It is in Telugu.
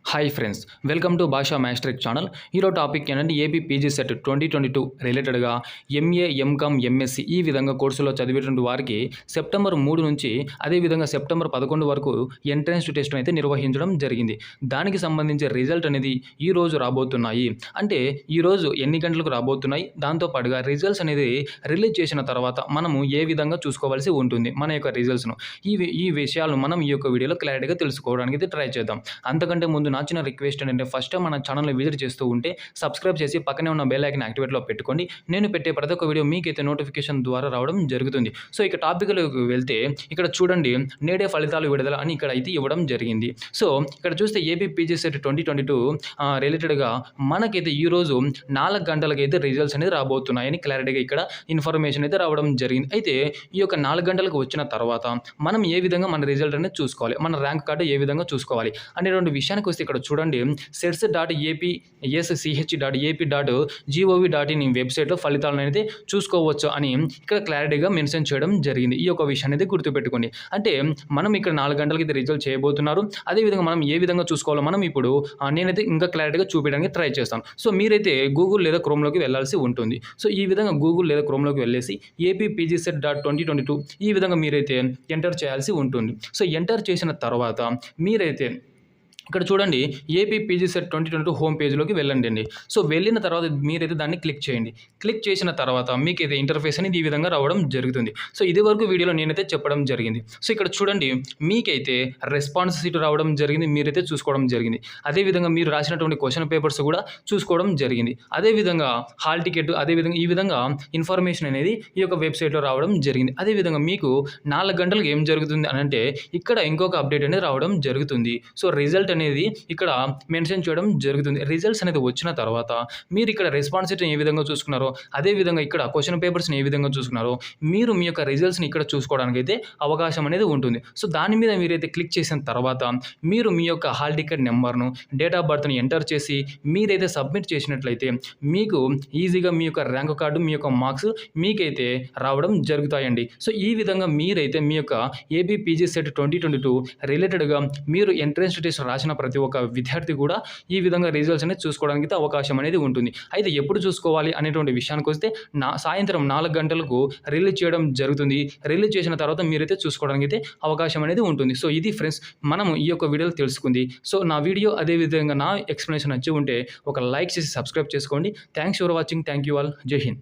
హాయ్ ఫ్రెండ్స్, వెల్కమ్ టు భాషా మ్యాస్ట్రిక్ ఛానల్. ఈరోజు టాపిక్ ఏంటంటే ఏపీ పీజీ సెట్ 2022 రిలేటెడ్గా ఎంఏ, ఎంకామ్, ఎంఎస్సి ఈ విధంగా కోర్సులో చదివేటువంటి వారికి సెప్టెంబర్ 3 నుంచి అదేవిధంగా సెప్టెంబర్ 11 వరకు ఎంట్రన్స్ టెస్ట్ అయితే నిర్వహించడం జరిగింది. దానికి సంబంధించి రిజల్ట్ అనేది ఈరోజు రాబోతున్నాయి. అంటే ఈరోజు ఎన్ని గంటలకు రాబోతున్నాయి, దాంతోపాటుగా రిజల్ట్స్ అనేది రిలీజ్ చేసిన తర్వాత మనము ఏ విధంగా చూసుకోవాల్సి ఉంటుంది మన యొక్క రిజల్ట్స్ను. ఈ విషయాలను మనం ఈ యొక్క వీడియోలో క్లారిటీగా తెలుసుకోవడానికి అయితే ట్రై చేద్దాం. అంతకంటే ముందు నా చిన్న రిక్వెస్ట్ ఏంటంటే ఫస్ట్ మన ఛానల్ని విజిట్ చేస్తూ ఉంటే సబ్స్క్రైబ్ చేసి పక్కనే ఉన్న బెల్ ఐకాన్ యాక్టివేట్లో పెట్టుకోండి. నేను పెట్టే ప్రతి ఒక్క వీడియో మీకైతే నోటిఫికేషన్ ద్వారా రావడం జరుగుతుంది. సో ఇక టాపిక్లోకి వెళ్తే ఇక్కడ చూడండి, నేడే ఫలితాలు విడుదల అని ఇక్కడ అయితే ఇవ్వడం జరిగింది. సో ఇక్కడ చూస్తే ఏపీ పీజీ సెట్ 2022 రిలేటెడ్గా మనకైతే ఈరోజు 4 గంటలకైతే రిజల్ట్స్ అనేది రాబోతున్నాయని క్లారిటీగా ఇక్కడ ఇన్ఫర్మేషన్ అయితే రావడం జరిగింది. అయితే ఈ యొక్క 4 గంటలకు వచ్చిన తర్వాత మనం ఏ విధంగా మన రిజల్ట్ అనేది చూసుకోవాలి, మన ర్యాంక్ కార్డు ఏ విధంగా చూసుకోవాలి అనేటువంటి విషయానికి వస్తే ఇక్కడ చూడండి, sets.ap.gov.in వెబ్సైట్లో ఫలితాలను అయితే చూసుకోవచ్చు అని ఇక్కడ క్లారిటీగా మెన్షన్ చేయడం జరిగింది. ఈ యొక్క విషయాన్ని అయితే గుర్తుపెట్టుకోండి. అంటే మనం ఇక్కడ 4 గంటలకి అయితే రిజల్ట్ చేయబోతున్నారు. అదేవిధంగా మనం ఏ విధంగా చూసుకోవాలో మనం ఇప్పుడు నేనైతే ఇంకా క్లారిటీగా చూపించడానికి ట్రై చేస్తాను. సో మీరైతే గూగుల్ లేదా క్రోమ్లోకి వెళ్ళాల్సి ఉంటుంది. సో ఈ విధంగా గూగుల్ లేదా క్రోమ్లోకి వెళ్ళేసి APPGCET.2022 ఈ విధంగా మీరైతే ఎంటర్ చేయాల్సి ఉంటుంది. సో ఎంటర్ చేసిన తర్వాత మీరైతే ఇక్కడ చూడండి, ఏపీ పీజీ సెట్ 2022 హోమ్ పేజ్లోకి వెళ్ళండి అండి. సో వెళ్ళిన తర్వాత మీరైతే దాన్ని క్లిక్ చేయండి. క్లిక్ చేసిన తర్వాత మీకైతే ఇంటర్ఫేస్ అనేది ఈ విధంగా రావడం జరుగుతుంది. సో ఇది వరకు వీడియోలో నేనైతే చెప్పడం జరిగింది. సో ఇక్కడ చూడండి, మీకైతే రెస్పాన్స్ షీట్ రావడం జరిగింది, మీరైతే చూసుకోవడం జరిగింది. అదేవిధంగా మీరు రాసినటువంటి క్వశ్చన్ పేపర్స్ కూడా చూసుకోవడం జరిగింది. అదేవిధంగా హాల్ టికెట్, అదేవిధంగా ఈ విధంగా ఇన్ఫర్మేషన్ అనేది ఈ యొక్క వెబ్సైట్లో రావడం జరిగింది. అదేవిధంగా మీకు 4 గంటలకు ఏం జరుగుతుంది అని అంటే ఇక్కడ ఇంకొక అప్డేట్ అనేది రావడం జరుగుతుంది. సో రిజల్ట్ అనేది ఇక్కడ మెన్షన్ చేయడం జరుగుతుంది. రిజల్ట్స్ అనేది వచ్చిన తర్వాత మీరు ఇక్కడ రెస్పాన్స్ షీట్ని ఏ విధంగా చూసుకున్నారో, అదేవిధంగా ఇక్కడ క్వశ్చన్ పేపర్స్ని ఏ విధంగా చూసుకున్నారో మీరు మీ యొక్క రిజల్ట్స్ని ఇక్కడ చూసుకోవడానికి అయితే అవకాశం అనేది ఉంటుంది. సో దాని మీద మీరైతే క్లిక్ చేసిన తర్వాత మీరు మీ యొక్క హాల్ టికెట్ నెంబర్ను, డేట్ ఆఫ్ బర్త్ని ఎంటర్ చేసి మీరైతే సబ్మిట్ చేసినట్లయితే మీకు ఈజీగా మీ యొక్క ర్యాంక్ కార్డు, మీ యొక్క మార్క్స్ మీకైతే రావడం జరుగుతాయండి. సో ఈ విధంగా మీరైతే మీ యొక్క ఏపీ పీజీ సెట్ 2022 రిలేటెడ్గా మీరు ఎంట్రన్స్ టెస్ట్ రాసిన ప్రతి ఒక్క విద్యార్థి కూడా ఈ విధంగా రిజల్ట్స్ అనేది చూసుకోవడానికి అయితే అవకాశం అనేది ఉంటుంది. అయితే ఎప్పుడు చూసుకోవాలి అనేటువంటి విషయానికి వస్తే సాయంత్రం 4 గంటలకు రిలీజ్ చేయడం జరుగుతుంది. రిలీజ్ చేసిన తర్వాత మీరైతే చూసుకోవడానికి అయితే అవకాశం అనేది ఉంటుంది. సో ఇది ఫ్రెండ్స్, మనము ఈ యొక్క వీడియోలో తెలుసుకుంది. సో నా వీడియో అదేవిధంగా నా ఎక్స్ప్లెనేషన్ నచ్చి ఉంటే ఒక లైక్ చేసి సబ్స్క్రైబ్ చేసుకోండి. Thanks for watching. Thank you all. జై హింద్.